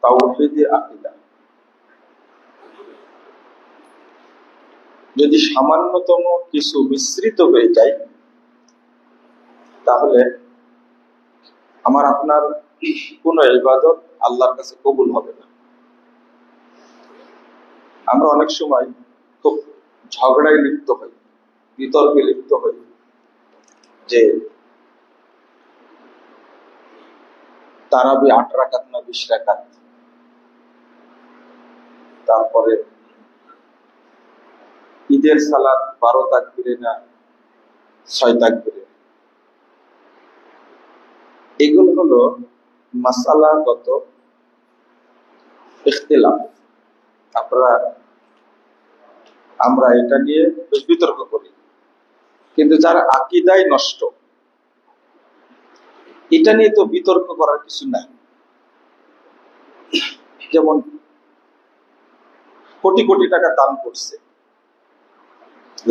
তাওহীদে আকীদা। যদি সামান্যতম কিছু মিশ্রিত হয়ে যায় তাহলে আমার আপনার কোন ইবাদত আল্লাহর কাছে কবুল হবে না। আমরা অনেক সময় খুব ঝগড়ায় লিপ্ত হই, বিতর্কে লিপ্ত হই যে তারাবি 8 রাকাত না 20 রাকাত, তারপরে ঈদের সালাত 12 তাকবীরে না 6 তাকবীরে। এগুলো হলো মাসালাগত ইখতিলাফ। আমরা এটা নিয়ে বেশ বিতর্ক করি, কিন্তু যারা আকীদায় নষ্ট, এটা নিয়ে তো বিতর্ক করার কিছু নাই। যেমন কোটি কোটি টাকা দান করছে,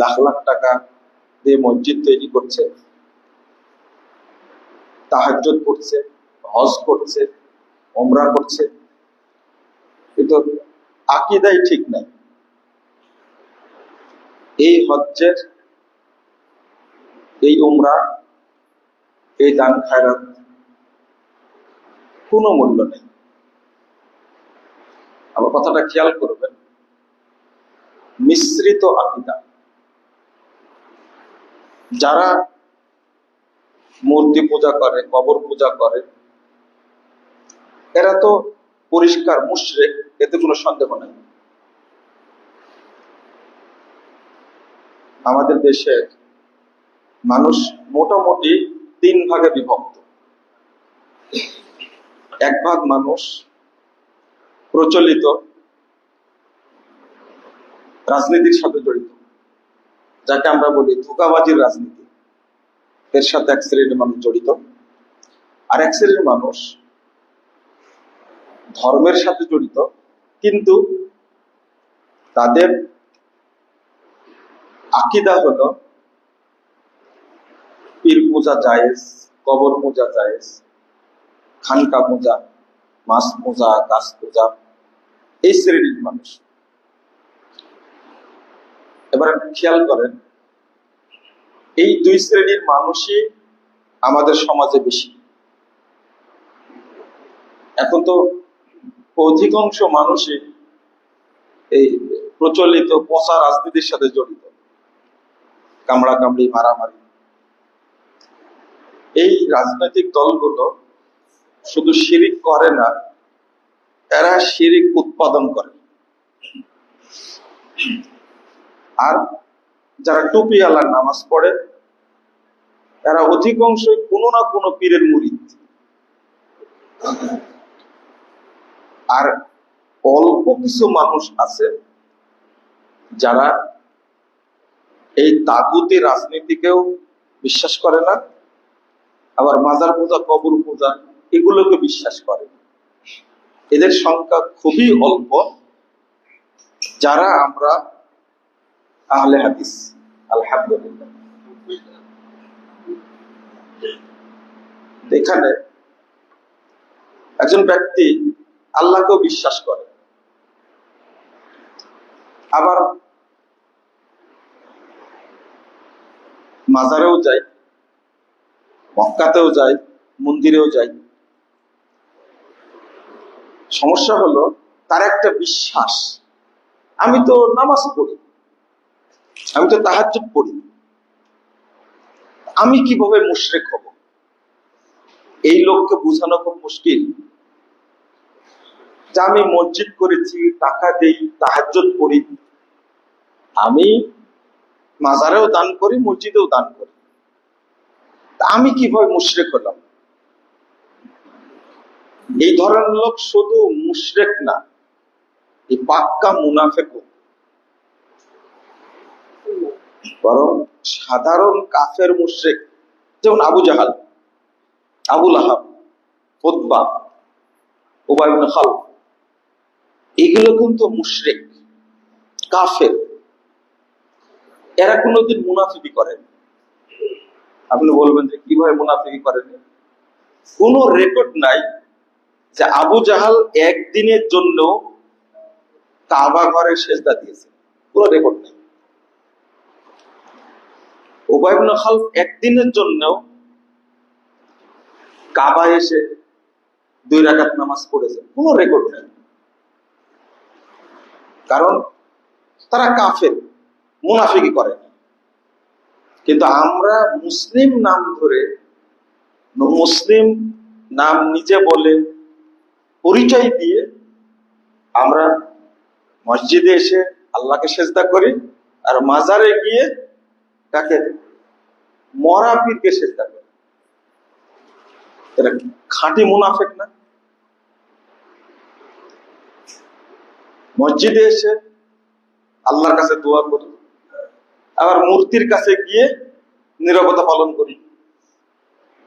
লাখ লাখ টাকা দিয়ে মসজিদ তৈরি করছে, তাহাজ্জুদ করছে, হজ করছে, উমরা করছে, কিন্তু আকীদাই ঠিক নাই। এই হজ্জের, এই উমরা, এই দান খায়রাত কোনো মূল্য নেই। আমার কথাটা খেয়াল করবেন, মিশ্রিত আকীদা। যারা মূর্তি পূজা করে, কবর পূজা করে, এরা তো পরিষ্কার মুশরিক, এতে কোনো সন্দেহ নেই। আমাদের দেশের মানুষ মোটামুটি 3 ভাগে বিভক্ত। এক ভাগ মানুষ প্রচলিত রাজনীতির সাথে জড়িত, যাকে আমরা বলি ধোঁকাবাজির রাজনীতি, এর সাথে এক শ্রেণীর মানুষ জড়িত। আর এক শ্রেণীর মানুষ ধর্মের সাথে জড়িত, কিন্তু তাদের আকীদা হলো পীর পূজা জায়েজ, কবর পূজা জায়েজ, খানকা পূজা, মাছ পূজা, গাছ পূজা, এই শ্রেণীর মানুষ। এবার খেয়াল করেন, এই 2 শ্রেণীর মানুষই আমাদের সমাজে বেশি। এখন তো অধিকাংশ মানুষই এই প্রচলিত পচা রাজনীতির সাথে জড়িত, কামড়া কামড়ি, মারামারি। এই রাজনৈতিক দলগুলো শুধু শিরিক করে না, এরা শিরিক উৎপাদন করে। আর যারা টুপিওয়ালা নামাজ পড়ে, এরা অধিকাংশই কোনো না কোনো পীরের মুরিদ। আর অল্প কিছু মানুষ আছে যারা এই তাগুতি রাজনীতিকেও বিশ্বাস করে না, আবার মাজার পূজা, কবর পূজা এগুলোকে বিশ্বাস করে। এদের সংখ্যা খুবই অল্প, যারা আমরা আহলে হাদিস, আলহামদুলিল্লাহ। এখানে একজন ব্যক্তি আল্লাহকেও বিশ্বাস করে, আবার মাজারেও যায়, মক্কাতেও যায়, মন্দিরেও যায়। সমস্যা হলো তার একটা বিশ্বাস, আমি তো নামাজ পড়ি, আমি তো তাহাজ্জুদ পড়ি, আমি কিভাবে মুশরিক হব? এই লোককে বোঝানো খুব মুশকিল যে আমি মসজিদ করেছি, টাকা দেই, তাহাজ্জুদ পড়ি, আমি মাজারেও দান করি, মসজিদেও দান করি, আমি কিভাবে মুশরিক হলাম? এই ধরনের লোক শুধু মুশরিক না, এই পাক্কা মুনাফিক, বরং সাধারণ কাফের মুশরিক। যেমন আবু জাহাল, আবু লাহাব, উতবা, উবাই ইবনে খালফ, এগুলো কিন্তু মুশরিক, কাফের। এরা কোনোদিন মুনাফিকি করেন। আপনি বলবেন যে কিভাবে মুনাফিকি করেন? কোনো রেকর্ড নাই যে আবু জাহাল একদিনের জন্য কাবা ঘরে সেজদা দিয়েছে, পুরো রেকর্ড নেই। উবাই ইবনে খালফ একদিনের জন্য কাবা এসে 2 রাকাত নামাজ পড়েছে, কোনো রেকর্ড নেই। কারণ তারা কাফের, মুনাফিকি করে। কিন্তু আমরা মুসলিম নাম ধরে, মুসলিম নাম নিজে বলে পরিচয় দিয়ে আমরা মসজিদে এসে আল্লাহকে সেজদা করি, আর মাজারে গিয়ে তাকে মরা পীরকে সেজদা করি। এটা খাঁটি মুনাফিক না? মসজিদে এসে আল্লাহর কাছে দোয়া করি, আবার মূর্তির কাছে গিয়ে নীরবতা পালন করি,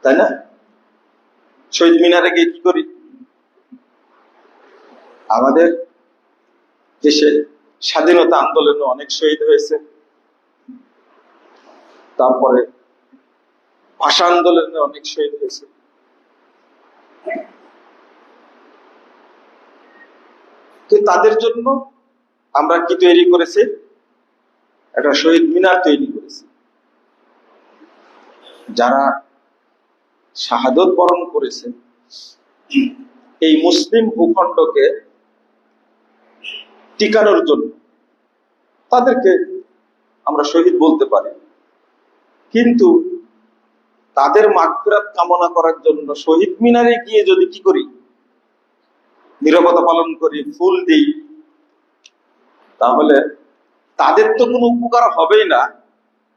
তাই না? শহীদ মিনারে গিয়ে কি করি? আমাদের দেশে স্বাধীনতা আন্দোলনে অনেক শহীদ হয়েছে, তারপরে ভাষা আন্দোলনে অনেক শহীদ হয়েছে। তো তাদের জন্য আমরা কি তৈরি করেছি? একটা শহীদ মিনার তৈরি করেছি। যারা শাহাদত বরণ করেছে এই মুসলিম ভূখণ্ডকে টিকানোর জন্য, তাদেরকে আমরা শহীদ বলতে পারি। কিন্তু তাদের মাগফিরাত কামনা করার জন্য শহীদ মিনারে গিয়ে যদি কি করি? নীরবতা পালন করি, ফুল দিই, তাহলে তাদের তো কোনো উপকার হবেই না,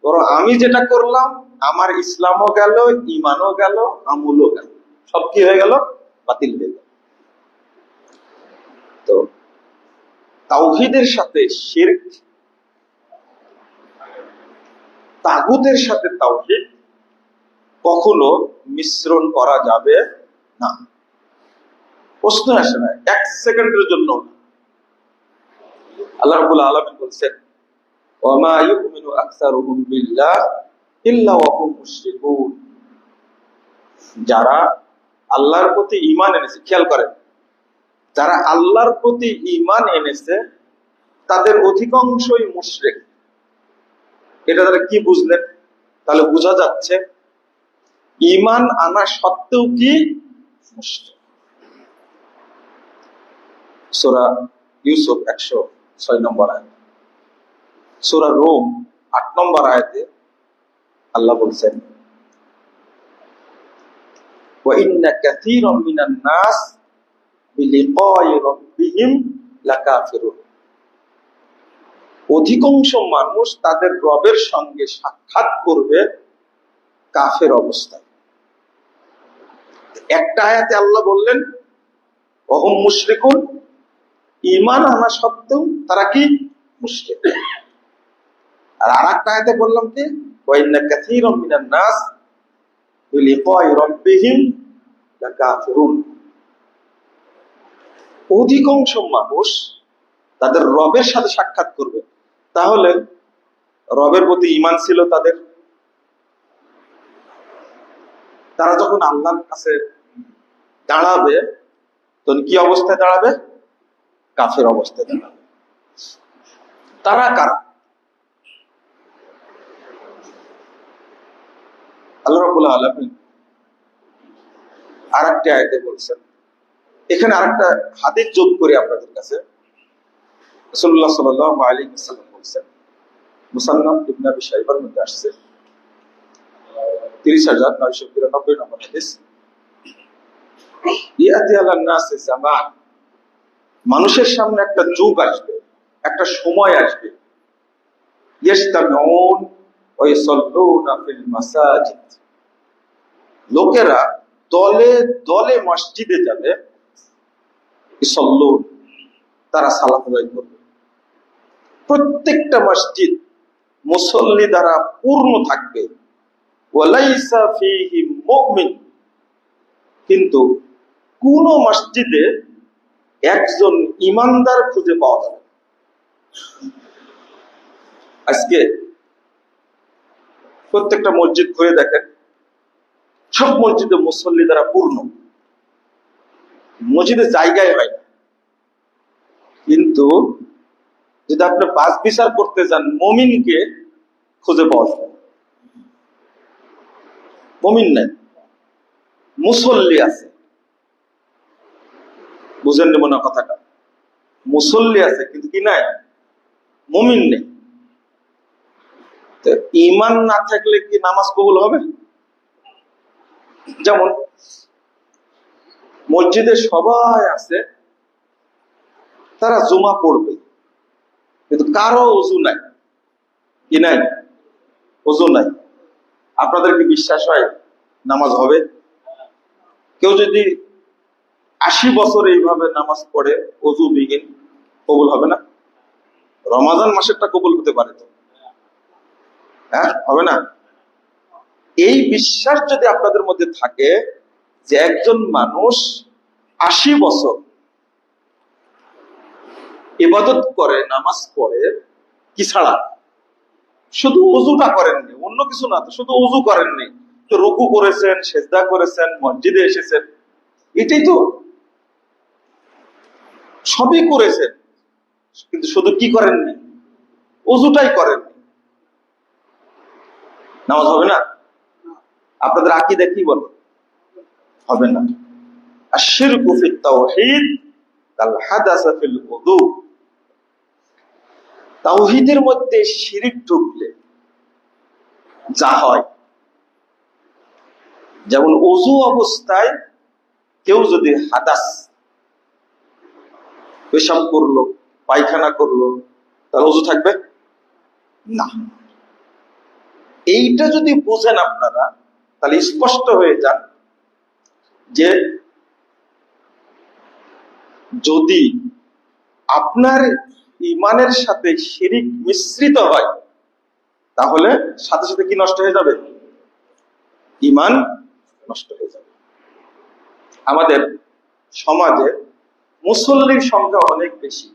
বরং আমি যেটা করলাম আমার ইসলামও গেল, ইমানও গেল, আমলও গেল, সব কি হয়ে গেল? বাতিল হয়ে গেল। তো তাওহীদের সাথে শিরক, তাগুতের সাথে তাওহীদ কখনো মিশ্রণ করা যাবে না। প্রশ্ন আসে না, 1 সেকেন্ডের জন্য। আল্লাহ রাব্বুল আলামিন বলছেন, ওয়ামা ইউমিনু আকসারুহুম বিল্লাহ ইল্লা ওয়া হুম মুশরিকুন। যারা আল্লাহর প্রতি ঈমান এনেছে, খেয়াল করেন, যারা আল্লাহর প্রতি ঈমান এনেছে তাদের অধিকাংশই মুশরিক। এটা তারা কি বুঝলেন? তাহলে বোঝা যাচ্ছে ঈমান আনা সত্ত্বেও কি মুশরিক। সূরা ইউসুফ 106 নম্বর আয়াত, সূরা রুম 8 নম্বর আয়াতে আল্লাহ বলছেন, ওয়া ইন্না কাসীরাম মিনান নাস বিলিকাই রাব্বিহিম লাকাফিরুন। অধিকাংশ মানুষ তাদের রবের সঙ্গে সাক্ষাৎ করবে কাফের অবস্থায়। একটা আয়াতে আল্লাহ বললেন ওহুম মুশরিকুন, ঈমান আনা সত্ত্বেও তারা কি? মুশরিক। আর আরেকটা আয়াতে বললাম কি, ওয়া ইন্না কাসীরাম মিনান নাস বিলিকাই রাব্বিহিম লাকাফিরুন। অধিকাংশ মানুষ তাদের রবের সাথে সাক্ষাৎ করবে। তাহলে রবের প্রতি ঈমান ছিল তাদের, তারা যখন আল্লাহর কাছে দাঁড়াবে তখন কি অবস্থায় দাঁড়াবে? কাফের অবস্থায় দাঁড়াবে। তারা কারা? আল্লাহ রাব্বুল আলামিন আরেকটা আয়াতে বলছেন, এখানে আরেকটা হাদিস যোগ করে আপনাদের কাছে। রাসূলুল্লাহ সাল্লাল্লাহু আলাইহি ওয়াসাল্লাম বলছেন, মুসান্নাফ ইবনে আবি শাইবার মধ্যে আসছে 30993 নম্বর হাদিস, ইয়াতি আলান নাস জামান, মানুষের সামনে একটা যুগ আসবে, একটা সময় আসবে, ইস্তামিউন ওয়া ইসাল্লুনা ফিল মাসাজিদ, লোকেরা দলে দলে মসজিদে যাবে, ইসাল্লুন, তারা সালাত আদায় করবে। প্রত্যেকটা মসজিদ মুসল্লি দ্বারা পূর্ণ থাকবে, ওয়ালাইসা ফীহি মুমিন, কিন্তু কোন মসজিদে একজন ঈমানদার খুঁজে পাওয়া যাবে। আজকে প্রত্যেকটা মসজিদ ঘুরে দেখেন, সব মসজিদে মুসল্লি দ্বারা পূর্ণ, মসজিদে জায়গায় হয় না। কিন্তু যদি আপনি বাস বিচার করতে যান, মমিনকে খুঁজে পাওয়া যায়। মমিন নাই, মুসল্লি আছে। বুঝেন নেব না কথাটা? মুসল্লি আছে কিন্তু কি নাই? মমিন নেই। তো ইমান না থাকলে কি নামাজ কবুল হবে? যেমন মসজিদে সবাই আছে, তারা জুমা পড়বে, কিন্তু কারো ওযু নাই। কি নাই? ওযু নাই। আপনাদের কি বিশ্বাস হয় নামাজ হবে? কেউ যদি 80 বছর এইভাবে নামাজ পড়ে, ওযু বিহীন, কবুল হবে না? রমাজান মাসেরটা কবুল হতে পারে তো? হ্যাঁ, হবে না? এই বিশ্বাস যদি আপনাদের মধ্যে থাকে যে একজন মানুষ 80 বছর ইবাদত করে, নামাজ পড়ে, কি ছাড়া? শুধু ওযুটা করেননি, অন্য কিছু না, তো শুধু ওযু করেননি, তো রুকু করেছেন, সিজদা করেছেন, মসজিদে এসেছেন, এটাই তো, সবই করেছেন, কিন্তু শুধু কি করেননি? ওযুটাই করেননি। নামাজ হবে না? আপনাদের আকীদা কি বলে? হবে না। আশ-শিরকু ফিত তাওহীদ কাল হাদাসা ফিল উযু। তাওহীদের মধ্যে শিরক ঢুকলে যা হয়, যেমন ওযু অবস্থায় কেউ যদি হাদাস, পেশাব করলো, পায়খানা করলো, তাহলে ওযু থাকবে না। এইটা যদি বুঝেন আপনারা, তাহলে স্পষ্ট হয়ে যান যে যদি আপনার ইমানের সাথে শিরিক মিশ্রিত হয়, তাহলে সাথে সাথে কি নষ্ট হয়ে যাবে? ইমান নষ্ট হয়ে যাবে। আমাদের সমাজে মুসল্লির সংখ্যা অনেক বেশি।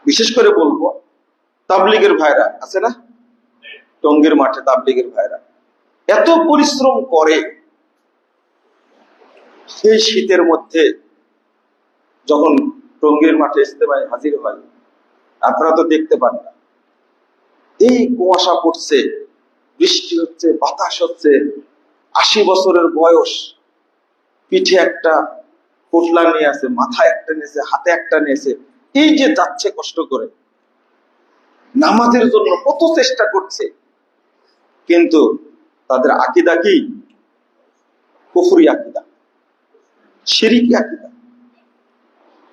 বিশেষ করে বলবো তাবলীগের ভাইরা আছে না, টঙ্গীর মাঠে তাবলীগের ভাইরা এত পরিশ্রম করে, সেই শীতের মধ্যে যখন টঙ্গীর মাঠে ইজতেমায় হাজির হয়, আপনারা তো দেখতে পান না, এই কুয়াশা পড়ছে, বৃষ্টি হচ্ছে, বাতাস হচ্ছে, 80 বছরের বয়স, পিঠে একটা পোটলা নিয়ে আছে, মাথায় একটা নিয়েছে, হাতে একটা নিয়েছে, এই যে যাচ্ছে কষ্ট করে নামাজের জন্য কত চেষ্টা করছে, কিন্তু তাদের আকীদা কি? কুফরি আকীদা, শিরকি আকীদা।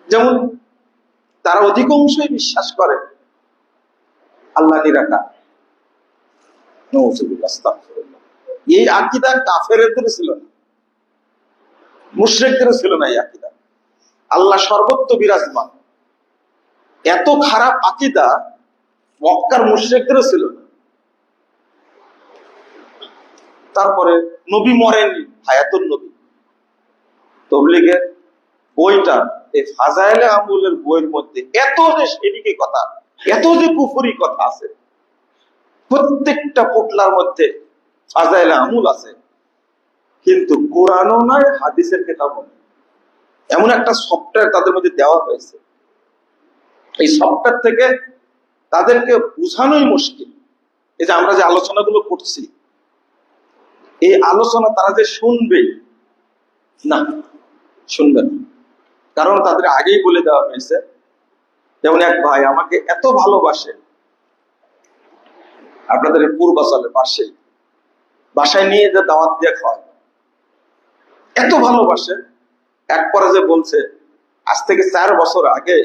যেমন তারা অধিকাংশই বিশ্বাস করে আল্লাহ নিরাকার। নাউযুবিল্লাহ, আস্তাগফিরুল্লাহ। এই আকীদা কাফেরদের ছিল না, মুশরিকদের ছিল না। এই আকীদা আল্লাহ সর্বত্র বিরাজমান, এত খারাপ আকীদা মক্কার মুশরিকদেরও ছিল না। তারপরে নবী মরেননি, হায়াতুন নবী, তাবলীগের বইটা, এই ফাজায়েলে আমলের বইয়ের মধ্যে এত যে শিরকি কথা, এত যে কুফরি কথা আছে, প্রত্যেকটা পোটলার মধ্যে ফাজায়েলে আমল আছে, কিন্তু কোরআনও নয়, হাদিসের কিতাবও নয়। এমন একটা সফটওয়্যার তাদের মধ্যে দেওয়া হয়েছে, এই সফটওয়্যার থেকে তাদেরকে বোঝানোই মুশকিল। এই যে আমরা যে আলোচনাগুলো করছি, এই আলোচনা তারা যে শুনবে না, শুনবে না, কারণ তাদের আগেই বলে দেওয়া হয়েছে। যেমন এক ভাই আমাকে এত ভালোবাসে, আপনাদের পূর্বাচলের পাশেই, বাসায় নিয়ে যে দাওয়াত দিয়ে খাওয়ায়, এত ভালোবাসে, এক পর্যায়ে বলছে আজ থেকে 4 বছর আগে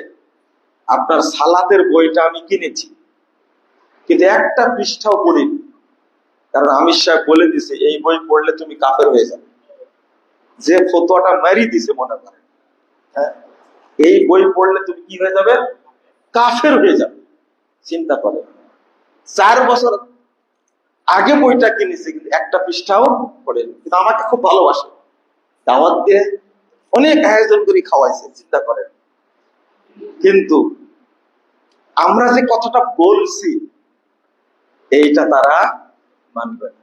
আপনার সালাতের বইটা আমি কিনেছি, কিন্তু একটা পৃষ্ঠাও পড়িনি, কারণ আমির সাহেব বলে দিছে এই বই পড়লে তুমি কাফের হয়ে যাবে। যে ফতোয়াটা মারি দিছে, মনে করে, হ্যাঁ, এই বই পড়লে তুমি কি হয়ে যাবে? কাফের হয়ে যাবে। চিন্তা করে, 4 বছর আগে বইটা কিনেছে, কিন্তু একটা পৃষ্ঠাও পড়েনি, কিন্তু আমাকে খুব ভালোবাসে, দাওয়াত দিয়ে অনেক আয়োজন করে খাওয়াইছে। চিন্তা করেন, কিন্তু আমরা যে কথাটা বলছি এইটা তারা মানবে না।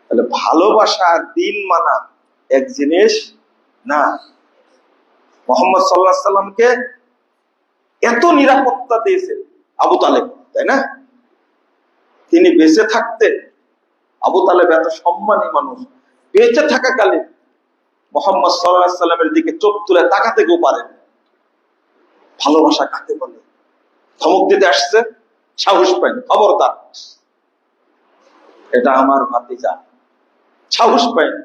তাহলে ভালোবাসা আর দিন মানা এক জিনিস না। মুহাম্মদ সাল্লাল্লাহু আলাইহি সাল্লামকে এত নিরাপত্তা দিয়েছে আবু তালেব, তাই না? তিনি বেঁচে থাকতে, আবু তালেব এত সম্মানী মানুষ, বেঁচে থাকাকালীন মুহাম্মদ সাল্লাল্লাহু আলাইহি সাল্লামের দিকে চোখ তুলে তাকাতে কেউ পারেন। ভালোবাসা কাকে বলে? ধমক দিতে আসছে, সাহস পাইন, খবরদার, এটা আমার ভাতিজা, সাহস পাইন।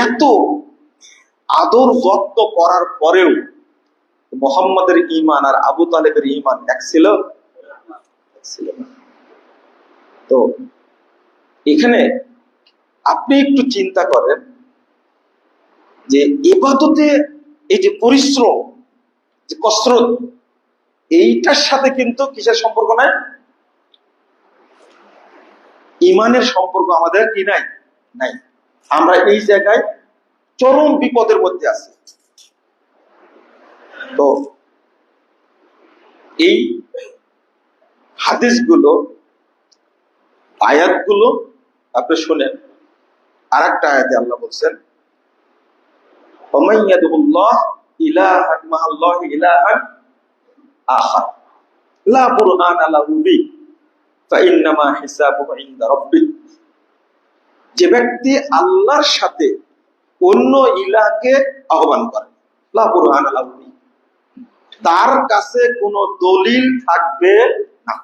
এত আদর যত্ন করার পরেও মুহাম্মাদের ঈমান আর আবু তালেবের ঈমান এক ছিল? না। তো এখানে আপনি একটু চিন্তা করেন যে ইবাদতে এই যে পরিশ্রম, যে কসরত, এইটার সাথে কিন্তু কিসের সম্পর্ক নাই? ঈমানের সম্পর্ক আমাদের কি নাই? নাই। আমরা এই জায়গায় চরম বিপদের মধ্যে আছি। তো এই হাদিসগুলো, আয়াতগুলো আপনি শুনেন। আর একটা আয়াতে আল্লাহ বলছেন, ওমান ইয়াদুল্লাহ ইলাহান মাআল্লাহি ইলাহান আখার লা বুরহানা লাহু বি ফাইন্নামা হিসাবুহু ইনদা রাব্বিহ। যে ব্যক্তি আল্লাহর সাথে অন্য ইলাহকে আহ্বান করে, লা বুরহানা লাহু বি, তার কাছে কোনো দলিল থাকবে না,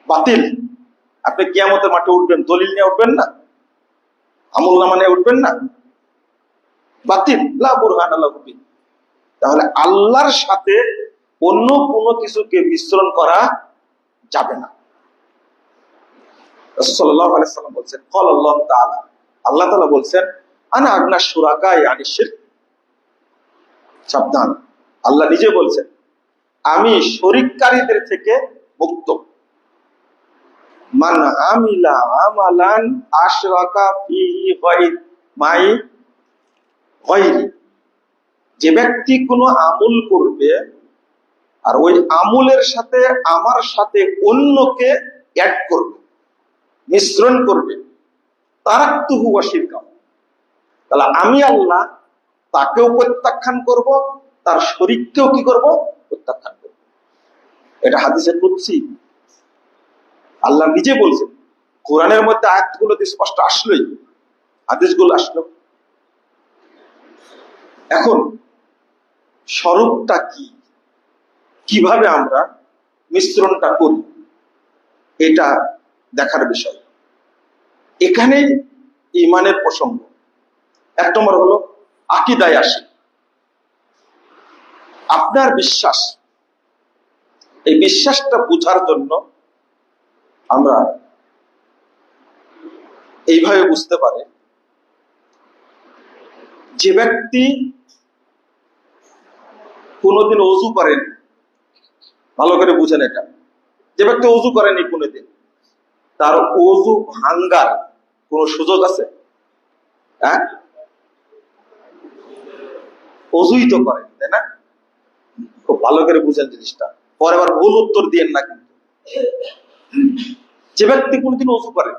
বাতিল। আপনি কিয়ামতের মাঠে উঠবেন, দলিল নিয়ে উঠবেন না, আমলনামা নিয়ে উঠবেন না, বাতিল, লা বুরহানা লাহু বি। তাহলে আল্লাহর সাথে অন্য কোনো কিছুকে মিশ্রণ করা যাবে না। রাসূল সাল্লাল্লাহু আলাইহি ওয়াসাল্লাম বলেন, ক্বাল আল্লাহু তাআলা, আল্লাহ তাআলা বলেন, আনা আগনা শুরাকাই আনিশ শিরক। সাবধান, আল্লাহ নিজে বলছেন, আমি শরীককারীদের থেকে মুক্ত। মান আমিলা আমালান আশরাকা ফিহি মাই গায়রি, যে ব্যক্তি কোনো আমল করবে আর ওই আমলের সাথে আমার সাথে অন্যকে অ্যাড করবে, মিশ্রণ করবে, তারাকতুহু ওয়া শিরকাহু, তাহলে আমি আল্লাহ তাকেও প্রত্যাখ্যান করব, তার শরীককেও কি করব? প্রত্যাখ্যান করব। এটা হাদিসে কুদসি, আল্লাহ নিজে বলছেন। কোরআনের মধ্যে আয়াতগুলো স্পষ্ট আসলোই, হাদিসগুলো আসলো। এখন স্বরূপটা কি, কিভাবে আমরা মিশ্রণটা করি, এটা দেখার বিষয়। এখানে ঈমানের প্রসঙ্গ। এক নম্বর হলো আকীদায় আসে, আপনার বিশ্বাস। এই বিশ্বাসটা বোঝার জন্য আমরা এইভাবে বুঝতে পারি, যে ব্যক্তি কোনোদিন ওযু করেনি, ভালো করে বুঝেন এটা, যে ব্যক্তি ওযু করেনি কোনোদিন, তার ওযু ভাঙ্গার কোন সুযোগ আছে? হ্যাঁ, ওযুই তো করেন, তাই না? খুব ভালো করে বুঝেন জিনিসটা, পরে আবার ভুল উত্তর দিয়েন না কিন্তু। যে ব্যক্তি কোনোদিন ওযু করে,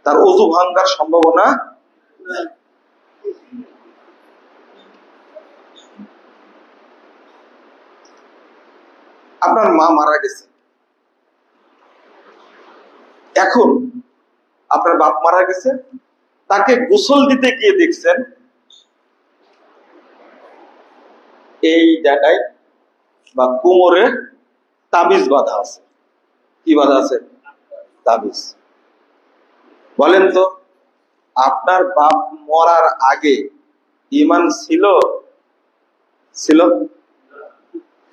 তার ওযু ভাঙ্গার সম্ভাবনা নাই। আপনার মা মারা গেছে, এখন আপনার বাপ মারা গেছে, তাকে গোসল দিতে গিয়ে দেখছেন এই জায়গায় বা কোমরে তাবিজ বাঁধা আছে। কি বাঁধা আছে? তাবিজ। বলেন তো, আপনার বাপ মরার আগে ঈমান ছিল? ছিল?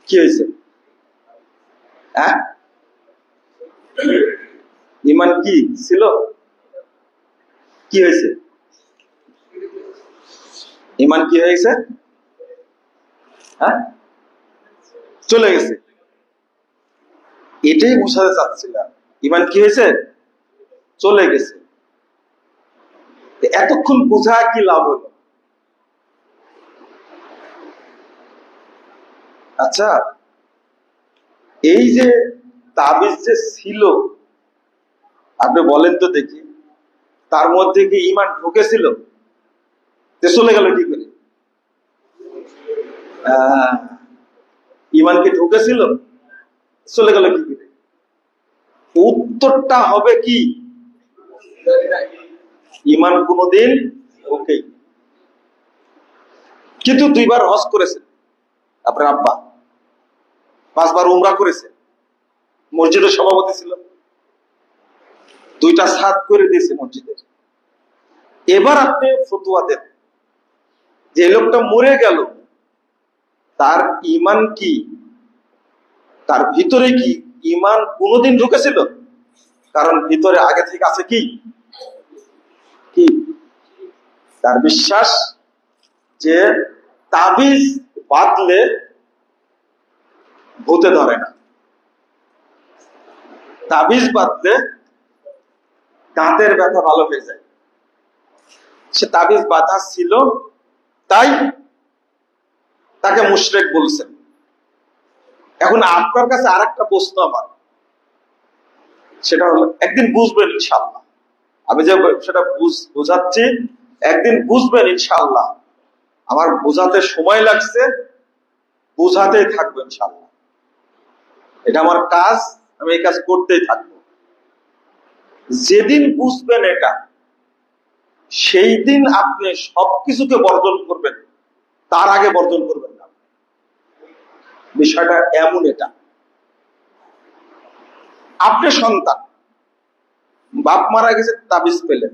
কি হয়েছে? হ্যাঁ, ঈমান কি ছিল? কি হয়েছে? ঈমান কি হয়েছে? হ্যাঁ, চলে গেছে। এটাই বোঝাতে চাচ্ছিলাম, ঈমান কি হয়েছে? চলে গেছে। এতক্ষণ বোঝা কি লাভ হলো? আচ্ছা, এই যে তাবিজ যে ছিল, আপনি বলেন তো দেখি, তার মধ্যে কি ঈমান ঢুকেছিল? চলে গেল কি করে? ইমান কি ঢুকেছিল, চলে গেল কি করে? উত্তরটা হবে কি, ইমান কোনদিন ঢোকে। কিন্তু 2 বার হজ করেছে আপনার আব্বা, 5 বার উমরা করেছে, মসজিদের সভাপতি ছিল, 2টা ছাদ করে দিয়েছে মসজিদের। এবার আপনি ফতোয়া দেন যে লোকটা মরে গেল, তার ইমান কি, তার ভিতরে কি ইমান কোনদিন ঢুকেছিল? কারণ ভিতরে আগে থেকে আছে কি কি তার বিশ্বাস যে তাবিজ বাঁধলে ভূতে ধরে না, তাবিজ বাঁধলে দাঁতের ব্যথা ভালো হয়ে যায়। সে তাবিজ বাঁধা ছিল, তাই তাকে মুশরিক বলছেন। এখন আপনার কাছে আরেকটা প্রশ্ন আমার, সেটা হলো একদিন বুঝবেন ইনশাআল্লাহ, আমি যে সেটা বোঝাচ্ছি একদিন বুঝবেন ইনশাআল্লাহ। আমার বোঝাতে সময় লাগছে, বোঝাতেই থাকবো ইনশাআল্লাহ, এটা আমার কাজ, আমি এই কাজ করতেই থাকবো। যেদিন বুঝবেন এটা, সেই দিন আপনি সবকিছুকে বর্জন করবেন, তার আগে বর্জন করবেন না। বিষয়টা এমন, এটা আপনি সন্তান, বাপ মারা গেছে, তাবিজ পেলেন,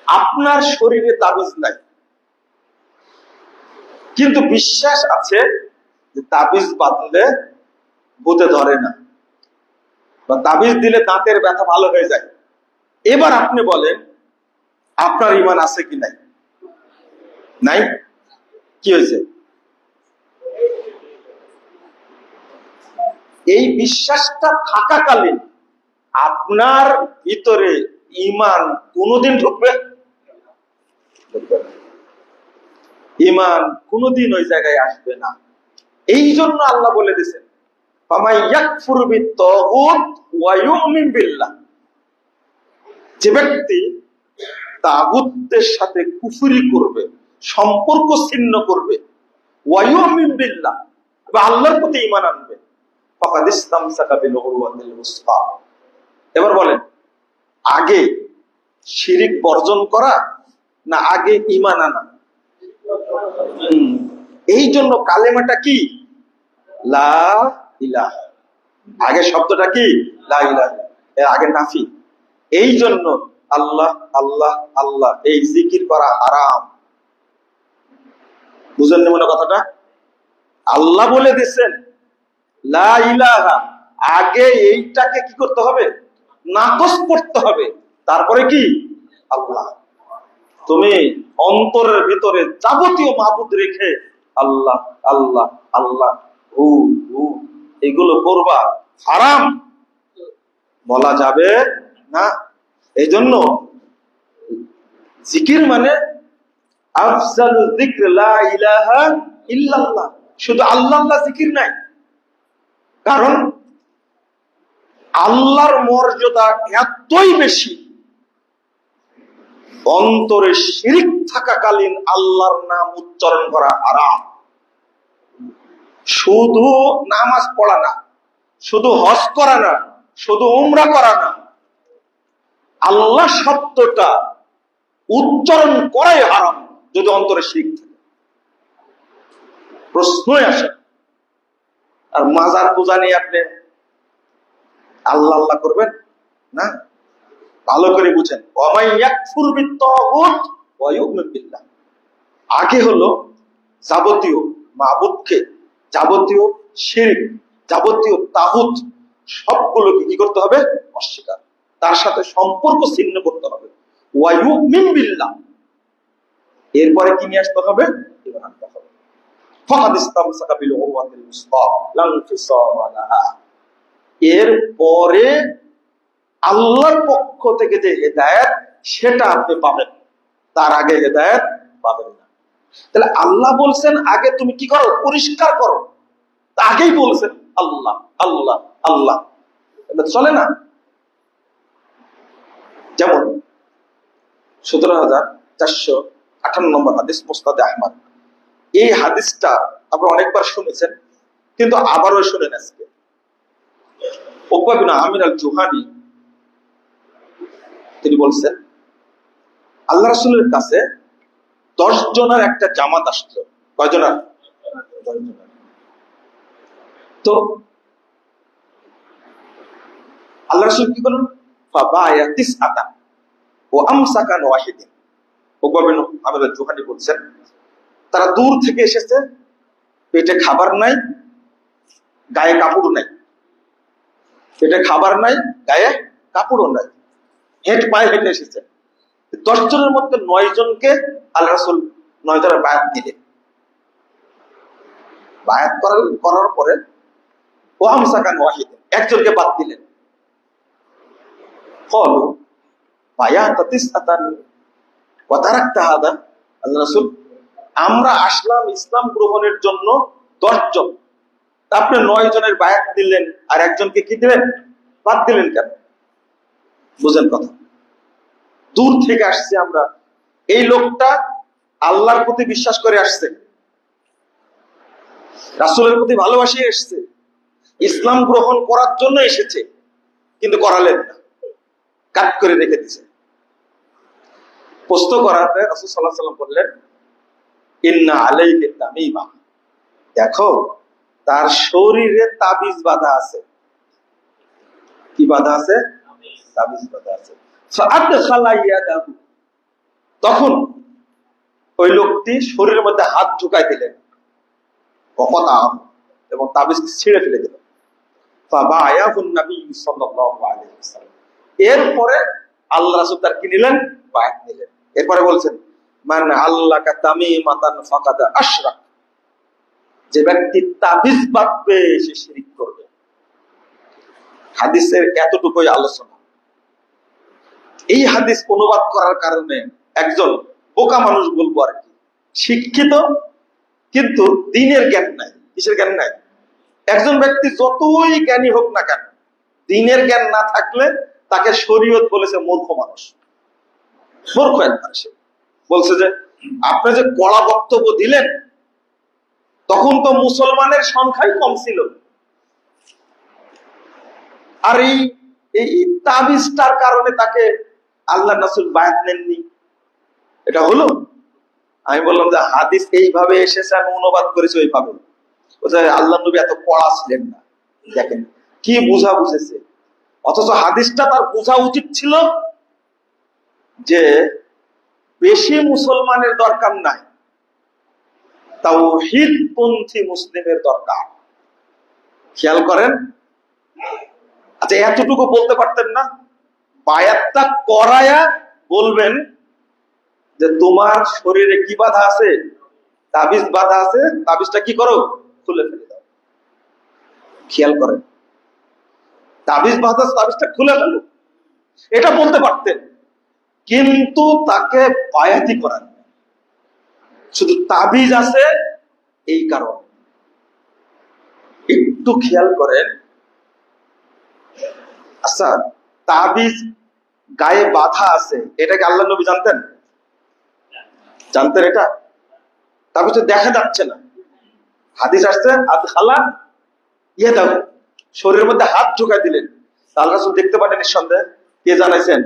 আপনার শরীরে তাবিজ নাই, কিন্তু বিশ্বাস আছে যে তাবিজ বাঁধলে ভূতে ধরে না, বা তাবিজ দিলে দাঁতের ব্যথা ভালো হয়ে যায়। এবার আপনি বলেন আপনার ঈমান আছে কি নাই? নাই। কি হয়েছে? এই বিশ্বাসটা থাকাকালীন আপনার ভিতরে ঈমান কোনোদিন ঢুকবে? ঈমান কোনোদিন ওই জায়গায় আসবে না। এই জন্য আল্লাহ বলে দিয়েছেন, যে ব্যক্তি তাগুতের সাথে কুফরি করবে, সম্পর্ক ছিন্ন করবে, ওয়ায়ুমিন বিল্লাহ, আল্লাহর প্রতি ঈমান আনবে, ফাকাদ ইসতামসাকা বিল উরওয়াতিল উসকা। এবার বলেন, আগে শিরিক বর্জন করা না আগে ঈমান আনা? এই জন্য কালেমাটা কি? লা ইলাহা। আগে শব্দটা কি? লা ইলাহা, এর আগে নাফি। এই জন্য আল্লাহ আল্লাহ আল্লাহ এই জিকির করা হারাম। বুঝেন মনে কথাটা? আল্লাহ বলে দিয়েছেন লা ইলাহা, আগে এইটাকে কি করতে হবে? নাকচ করতে হবে, তারপরে কি আল্লাহ। তুমি অন্তরের ভিতরে যাবতীয় মাবুদ রেখে আল্লাহ আল্লাহ আল্লাহ হু হু এগুলো করবা, হারাম, বলা যাবে না। এই জন্য জিকির মানে আফজালুল যিকর লা ইলাহা ইল্লাল্লাহ, শুধু আল্লাহ আল্লাহ জিকির নাই। কারণ আল্লাহর মর্যাদা এতই বেশি, অন্তরে শিরিক থাকাকালীন আল্লাহর নাম উচ্চারণ করা হারাম। শুধু নামাজ পড়া না, শুধু হজ করা না, শুধু উমরা করা না, আল্লাহ শব্দটা উচ্চারণ করাই হারাম যদি অন্তরে শিরিক থাকে। প্রশ্নই আসে। আর মাজার পূজা নিয়ে আপনি আল্লাহ আল্লাহ করবেন না, ভালো করে বুঝেন। আগে হলো যাবতীয় মাবুদকে, যাবতীয় শিরক, যাবতীয় তাগুত সবগুলোকে কি করতে হবে? অস্বীকার, তার সাথে সম্পর্ক ছিন্ন করতে হবে। ওয়ায়ুমিন বিল্লাহ, এরপরে কি নিয়ে আসতে হবে? ঈমান আনতে হবে। ফাকাদ ইসতামসাকা বিল উরওয়াতিল উসকা লা ইনফিসামা লাহা। এরপরে আল্লাহর পক্ষ থেকে যে হেদায়েত, সেটা আপনি পাবেন, তার আগে হেদায়েত পাবেন না। তাহলে আল্লাহ বলছেন আগে তুমি কি করো? পরিষ্কার করো। আগেই বলছেন আল্লাহ আল্লাহ আল্লাহ, এটা চলে না। যেমন 17,458 নম্বর হাদিস মুসনাদে আহমদ, এই হাদিসটা আপনারা অনেকবার শুনেছেন, কিন্তু আবারও শুনেন আজকে। উকবা বিন আমির আল জুহানি তিনি বলছেন, আল্লাহ রাসূলের কাছে 10 জনের একটা জামাত আসলো। কয়জনের? 10 জনের। তো আল্লাহ রাসূল কি করলেন? ফাবায়া তিসআতা ওয়া আমসাকা ওয়াহিদিন। উকবা বিন আমির আল জুহানি বলছেন, তারা দূর থেকে এসেছে, পেটে খাবার নাই, গায়ে কাপড়ও নাই। পেটে খাবার নাই, গায়ে কাপড়ও নাই, হেঁটে পায়ে হেঁটে এসেছে। 10 জনের মধ্যে 9 জনকে আল্লাহ রাসূল 9 জনের বায়াত দিলেন। বায়াত করার পরে ওয়ামসাকান ওয়াহিদ, একজনকে বাদ দিলেন। ক্বালু বায়াতা তিসআতান ওয়া তারাকতা হাদা। আল্লাহ রাসূল, আমরা আসলাম ইসলাম গ্রহণের জন্য 10 জন, আপনি 9 জনের বায়াত দিলেন আর একজনকে কি দিলেন? বাদ দিলেন কেন? বুঝেন কথা। দূর থেকে আসছে আমরা, এই লোকটা আল্লাহর প্রতি বিশ্বাস করে আসছে, রাসূলের প্রতি ভালোবাসে এসেছে, ইসলাম গ্রহণ করার জন্য এসেছে, কিন্তু করালেন না, কাট করে রেখে দিয়েছে। প্রশ্ন করাতে রাসূল সাল্লাল্লাহু আলাইহি ওয়াসাল্লাম বললেন, ইন্না আলাইকা তামিমা, দেখো তার শরীরে তাবিজ বাঁধা আছে। কি বাঁধা আছে? তাবিজ বাঁধা আছে। তখন ওই লোকটি শরীরের মধ্যে হাত ঢুকাই দিলেন এবং তাবিজ ছিঁড়ে ফেলে দিলেন। এরপরে আল্লাহ রাসূল তার কি নিলেন? বায়াত নিলেন। এরপরে বলছেন, মান আল্লাকা তামিমাতান ফাকাদ আশরাক, যে ব্যক্তি তাবিজ বাঁধবে সে শিরক করবে। হাদিসের এতটুকুই আলোচনা। এই হাদিস অনুবাদ করার কারণে একজন বোকা মানুষ বলবো আর কি, শিক্ষিত কিন্তু দ্বীনের জ্ঞান নাই। কিসের জ্ঞান নাই? একজন ব্যক্তি যতই জ্ঞানী হোক না কেন, দ্বীনের জ্ঞান না থাকলে তাকে শরীয়ত বলেছে মূর্খ মানুষ, মূর্খ একবার। সে বলছে যে আপনি যে কড়া বক্তব্য দিলেন, তখন তো মুসলমানের সংখ্যাই কম ছিল, আর এই তাবিজটার কারণে তাকে আল্লাহ রাসূল বায়াত নেননি, এটা হলো? আমি বললাম যে হাদিস এইভাবে এসেছে, আমি অনুবাদ করেছি ওইভাবে। আল্লাহ নবী এত কড়া ছিলেন না, দেখেন কি বোঝা বুঝেছে। অথচ হাদিসটা তার বোঝা উচিত ছিল যে বেশি মুসলমানের দরকার নাই, তাওহীদপন্থী মুসলিমের দরকার। খেয়াল করেন। আচ্ছা, এতটুকু বলতে পারতেন না? বায়াতটা করায়া বলবেন যে তোমার শরীরে কি বাধা আছে? তাবিজ বাধা আছে, তাবিজটা কি করো? খুলে ফেলে দাও। খেয়াল করেন, তাবিজ বাধা, তাবিজটা খুলে ফেলো, এটা বলতে পারতেন, কিন্তু তাকে বায়াতি করান। শুধু তাবিজ আছে এই কারণে। একটু খেয়াল করেন। আচ্ছা, তাবিজ গায়ে বাধা আছে, এটাকে আল্লাহ নবী জানতেন? জানতেন এটা? তাবিজ তো দেখা যাচ্ছে না। হাদিস আসছে আদখালা ইয়াদাহু, শরীরের মধ্যে হাত ঢুকাই দিলেন। আল্লাহ রাসূল দেখতে পারেন নিঃসন্দেহে? কে জানাইছেন?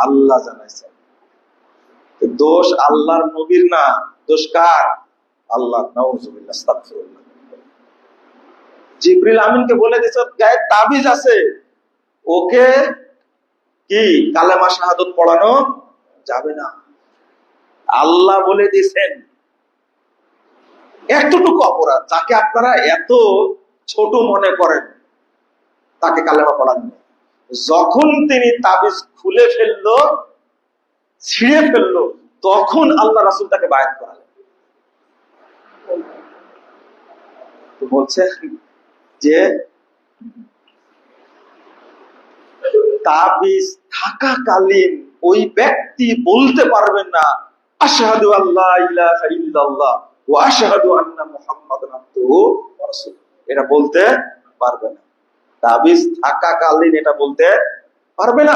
আল্লাহ জানাইছেন। দোষ আল্লাহর নবীর না, দোষ কার? আল্লাহ। নাউযুবিল্লাহ, আস্তাগফিরুল্লাহ। জিবরিল আমিনকে বলে দিয়েছে গায়ে তাবিজ আছে, ওকে কি কালেমা শাহাদাত পড়ানো যাবে না। আল্লাহ বলে দিয়েছেন। এতটুকু অপরাধ, যাকে আপনারা এত ছোট মনে করেন, তাকে কালেমা পড়াননি। যখন তিনি তাবিজ খুলে ফেললো, ছিঁড়ে ফেললো, তখন আল্লাহ রাসূল তাকে বায়াত করালেন। বলছে যে তাবিজ থাকাকালীন ওই ব্যক্তি বলতে পারবেন না আশহাদু আল্লা ইলাহা ইল্লাল্লাহ ওয়া আশহাদু আন্না মুহাম্মাদান আবদুহু ওয়া রাসূলুহু, এটা বলতে পারবে না। তাবিজ থাকাকালীন এটা বলতে পারবে না।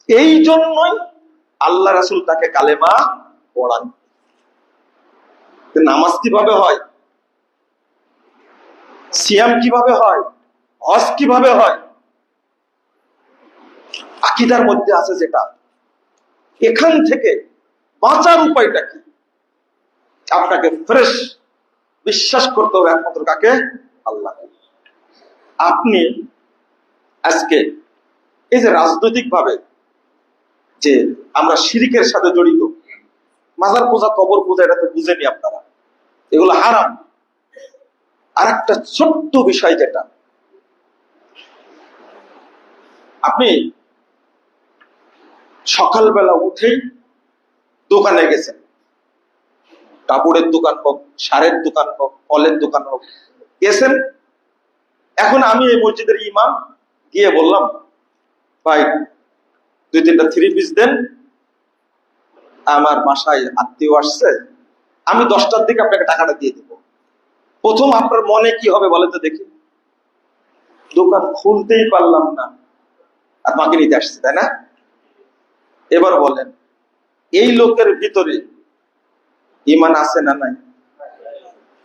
এই জন্যই আল্লাহ রাসূল তাকে কালেমা পড়ান। নামাজ কিভাবে হয়, সিয়াম কিভাবে হয়, হজ কিভাবে হয়, আকীদার মধ্যে আছে যেটা, এখান থেকে বাঁচার উপায়টা কি? আপনাকে ফ্রেশ বিশ্বাস করতে হবে একমাত্র কাকে? আল্লাহ। আপনি আজকে এই যে রাজনৈতিক ভাবে যে আমরা শিরকের সাথে জড়িত, মাজার পূজা, কবর পূজা, এটা তো বুঝেনি আপনারা, এগুলো হারাম। আর একটা ছোট্ট বিষয়, যেটা আপনি সকালবেলা উঠেই দোকানে গেছেন, কাপড়ের দোকান হোক, সারের দোকান হোক, ফলের দোকান হোক, গেছেন। এখন আমি এই মসজিদের ইমাম, গিয়ে বললাম, ভাই 2-3টা 3 পিস দেন, আমার বাসায় আত্মীয় আসছে, আমি 10টার দিকে আপনাকে টাকাটা দিয়ে দেবো। প্রথম আপনার মনে কি হবে বলেন তো দেখি? দোকান খুলতেই পারলাম না, আর বাকি নিতে আসছে, তাই না? এবার বলেন, এই লোকের ভিতরে ইমান আছে না নাই?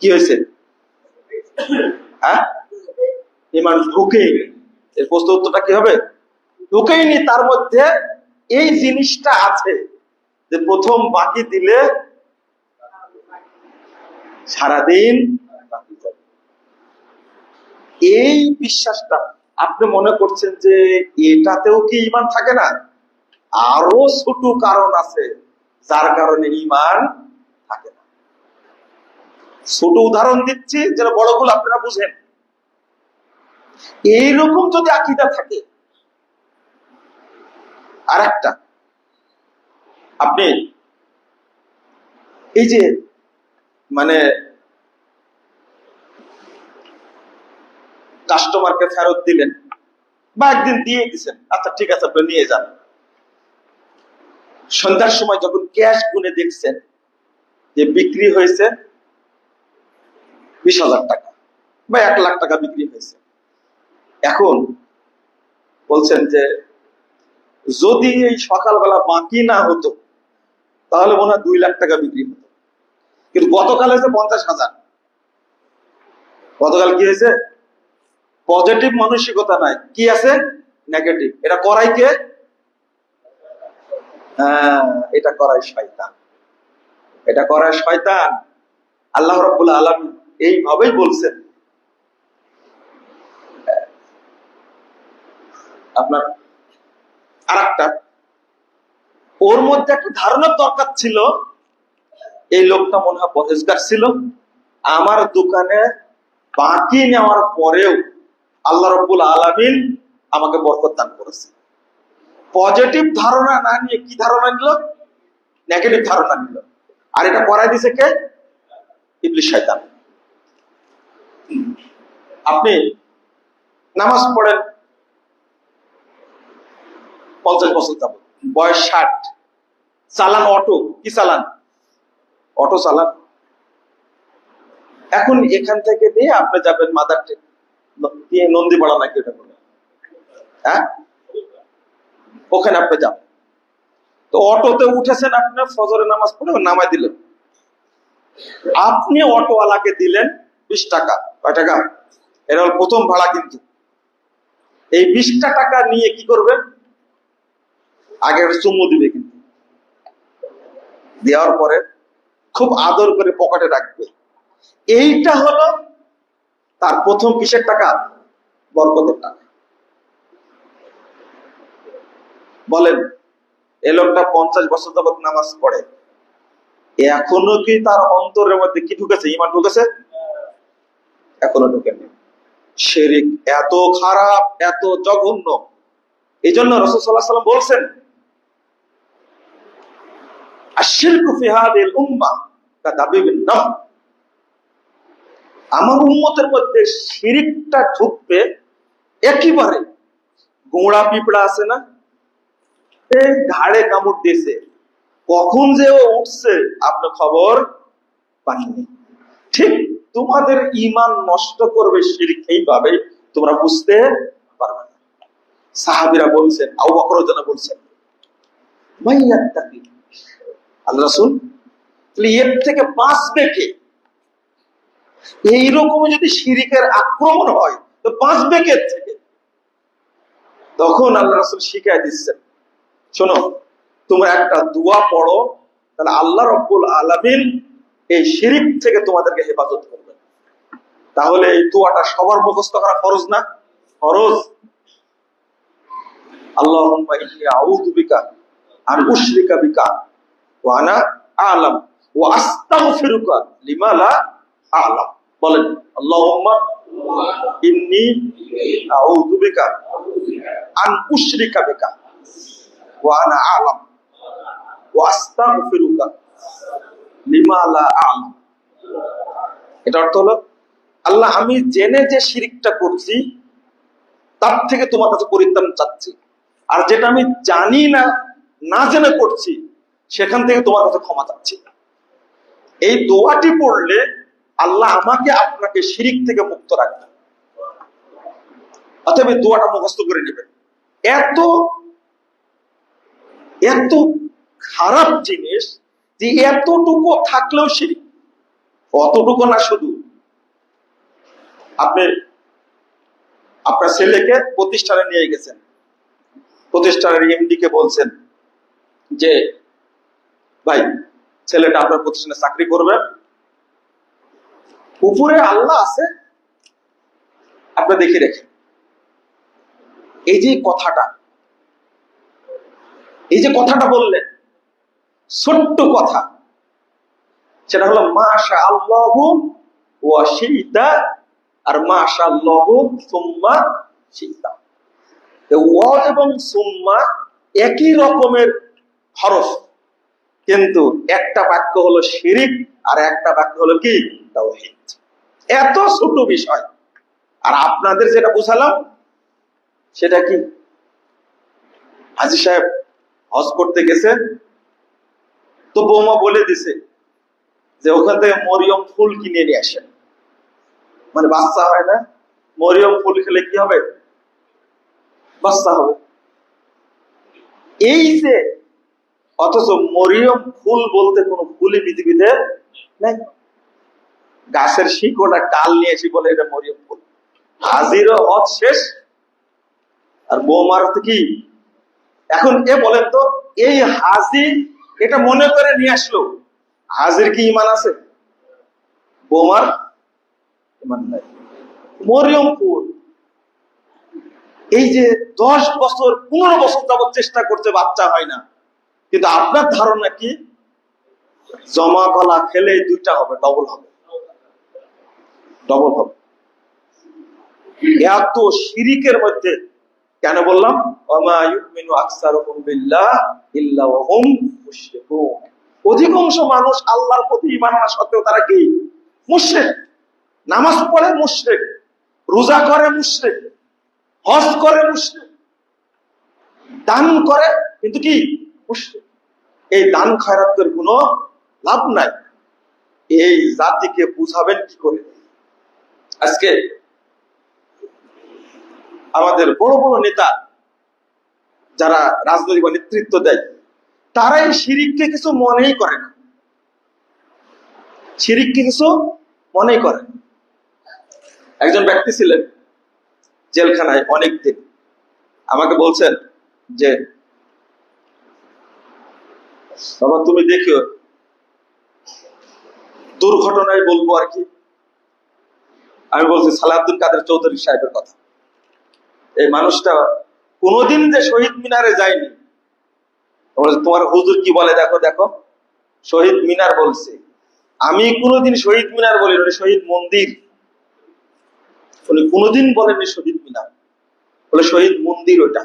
কি হয়েছে? হ্যাঁ, ইমান ঢুকেই। এর প্রশ্ন উত্তরটা কি হবে? ঢুকেইনি। তার মধ্যে এই জিনিসটা আছে যে প্রথম বাকি দিলে সারাদিন বাকি যাবে। এই বিশ্বাসটা, আপনি মনে করছেন যে এটাতেও কি ইমান থাকে না? আরো ছোট কারণ আছে যার কারণে ইমান থাকে না। ছোট উদাহরণ দিচ্ছি যেন বড়গুলো আপনারা বুঝেন। এইরকম যদি আকীদা থাকে, আর একটা, আপনি এই যে মানে কাস্টমারকে ফেরত দিলেন বা একদিন দিয়ে দিচ্ছেন, আচ্ছা ঠিক আছে আপনি নিয়ে যান। সন্ধ্যার সময় যখন ক্যাশ গুনে দেখছেন যে বিক্রি হয়েছে 20,000 টাকা বা 1 লাখ টাকা বিক্রি হয়েছে, এখন বলছেন যে যদি এই সকালবেলা বাকি না হতো তাহলে মনে হয় 2 লাখ টাকা বিক্রি হতো, কিন্তু গতকাল হয়েছে 50,000। গতকাল কি হয়েছে? পজিটিভ মানসিকতা নাই, কি আছে? নেগেটিভ। এটা করাই কে? হ্যাঁ, এটা করাই শয়তান। এটা করাই শয়তান। আল্লাহ রাব্বুল আলামিন এইভাবেই বলছেন। আপনার আরেকটা, ওর মধ্যে একটা ধারণার দরকার ছিল, এই লোকটা মনে হয় পরেজগার ছিল, আমার দোকানে বাকি নেওয়ার পরেও আল্লাহ রাব্বুল আলামিন আমাকে বরকত দান করেছে। পজিটিভ ধারণা না নিয়ে কি ধারণা নিল? নেগেটিভ ধারণা নিল। আর এটা করাই দিছে কে? ইবলিস, শয়তান। আপনি নামাজ পড়েন 50 বছর যাবত, বয়স 60, চালান অটো, কি চালান? অটো চালান। এখন এখান থেকে নিয়ে আপনি যাবেন মাদার নন্দীপাড়া নাকি ওটা বলে, হ্যাঁ, ওখানে আপনি যাবেন। তো অটোতে উঠেছেন, আপনি ফজরের নামাজ পড়ে নামাই দিলেন, আপনি অটোওয়ালাকে দিলেন 20 টাকা। কয় টাকা? এটা হল প্রথম ভাড়া। কিন্তু এই 20টা টাকা নিয়ে কি করবেন? আগে চুম্বু দিবে, কিন্তু দেওয়ার পরে খুব আদর করে পকেটে রাখবে। এইটা হলো তার প্রথম কিসের টাকা? বরকতের টাকা। বলেন, এ লোকটা 50 বছর যাবত নামাজ পড়ে, এখনো কি তার অন্তরের মধ্যে কি ঢুকেছে? ঈমান ঢুকেছে? এখনো ঢুকেনি। শিরক এত খারাপ, এত জঘন্য। এই জন্য রাসূল সাল্লাল্লাহু আলাইহি ওয়াসাল্লাম বলছেন, আশ-শিরকু ফি হাযিহিল উম্মাহ কাদাবিবিন নাম। আমার উম্মতের মধ্যে শিরকটা ঢুকবে একেবারে গোড়া পিঁপড়া আছে না, এই ঘাড়ে কামড় দিয়েছে, কখন যে ও উঠছে আপনি খবর পাননি। ঠিক তোমাদের ঈমান নষ্ট করবে শিরক, এইভাবে তোমরা বুঝতে পারবে না। সাহাবীরা বলছেন, আবু বকর রাদিয়াল্লাহু আনহু বলছেন, মাইয়াত্তাকি, আল্লাহ রাসূল, এর থেকে বাঁচবে কে? এইরকম যদি শিরিকের আক্রমণ হয় তো বাঁচবে কে থেকে? তখন আল্লাহ রাসূল শিখাই দিচ্ছেন, শোনো, তোমরা একটা দোয়া পড়ো, তাহলে আল্লাহ রাব্বুল আলামিন এই শিরিক থেকে তোমাদেরকে হেফাজত করবেন। তাহলে এই দোয়াটা সবার মুখস্থ করা ফরজ না? ফরজ। আল্লাহুম্মা ইন্নী আউযু বিকা আন উশরিকা বিকা ওয়া আনা আ'লাম ওয়া আস্তাগফিরুকা লিমা লা আ'লাম। বলেন, আল্লাহুম্মা ইন্নী আউযু বিকা আন উশরিকা বিকা ওয়া আনা আ'লাম ওয়া আস্তাগফিরুকা লিমা লা আ'লাম। এটা অর্থ হলো, আল্লাহ, আমি জেনে যে শিরিকটা করছি তার থেকে তোমার কাছে পরিত্রাণ চাচ্ছি, আর যেটা আমি জানি না, না জেনে করছি, সেখান থেকে তোমার কাছে ক্ষমা চাচ্ছি। এই দোয়াটি পড়লে আল্লাহ আমাকে আপনাকে শিরিক থেকে মুক্ত রাখবেন। অতএব এই দোয়াটা মুখস্থ করে নেবেন। এত এত খারাপ জিনিস যে এতটুকু থাকলেও শিরিক। অতটুকু না, শুধু আপনি আপনার ছেলেকে প্রতিষ্ঠানে নিয়ে গেছেন, প্রতিষ্ঠানের এমডি কে বলছেন যে ভাই, ছেলেটা আপনার প্রতিষ্ঠানে চাকরি করবে, উপরে আল্লাহ আছে, আপনি দেখে রেখেন। এই যে কথাটা বললেন, ছোট্ট কথা, সেটা হলো মাশা আল্লাহু ওয়া শিতা, আর মাশা আল্লাহু সুম্মা শিতা। ওয়া এবং সুম্মা একই রকমের হরফ, কিন্তু একটা বাক্য হলো শিরিক আর একটা বাক্য হলো কি? তাওহীদ। এত ছোট বিষয়। আর আপনাদের যেটা বুঝালাম সেটা কি, হাজী সাহেব হজ করতে গেছে, তো বৌমা বলে দিছে যে ওখান থেকে মরিয়ম ফুল কিনে নিয়ে আসেন। মানে বাচ্চা হয় না, মরিয়ম ফুল খেলে কি হবে? বাচ্চা হবে। এই যে, অথচ মরিয়ম ফুল বলতে কোন ফুলই পৃথিবীতে নাই। গাছের শিকড়া কাল নিয়েছি বলে এটা মরিয়ম ফুল। হাজিরও হজ শেষ, আর বৌমার কি? এখন এ বলেন তো, এই হাজি এটা মনে করে নিয়ে আসলো, হাজির কি ইমান আছে? বৌমার ইমান নাই। মরিয়ম ফুল, এই যে 10 বছর 15 বছর যাবত চেষ্টা করতে, বাচ্চা হয় না, কিন্তু আপনার ধারণা কি জমা কলা খেলে দুইটা হবে, ডবল হবে, ডবল হবে। এত শিরিকের মধ্যে কেন বললাম ওয়ামা ইউমিনু আকসারুহুম বিল্লাহ ইল্লা ওয়া হুম মুশরিকুন? অধিকাংশ মানুষ আল্লাহর প্রতি ঈমান আনা সত্ত্বেও তারা কি? মুশরিক। নামাজ পড়ে মুশরিক, রোজা করে মুশরিক, হজ করে মুশরিক, দান করে কিন্তু কি? মুশরিক। এই দান খয়রাতের কোনো লাভ নাই। এই জাতিকে বুঝাবেন কি করে? আজকে আমাদের বড় বড় নেতা যারা রাজনৈতিক নেতৃত্ব দেয়, তারা এই শিরিককে কিছু মনেই করে না, শিরিককে কিছু মনেই করে না। একজন ব্যক্তি ছিলেন জেলখানায় অনেকদিন, আমাকে বলছেন যে বাবা তুমি দেখিও, দুর্ঘটনায় বলবো আর কি। আমি বলছি সালাউদ্দিন কাদের চৌধুরী সাহেবের কথা। এই মানুষটা কোনোদিন যে শহীদ মিনারে যায়নি। তোমার হুজুর কি বলে দেখো, দেখো শহীদ মিনার বলছে, আমি কোনোদিন শহীদ মিনার বলি না, শহীদ মন্দির। উনি কোনোদিন বলেননি শহীদ মিনার, বলে শহীদ মন্দির ওটা।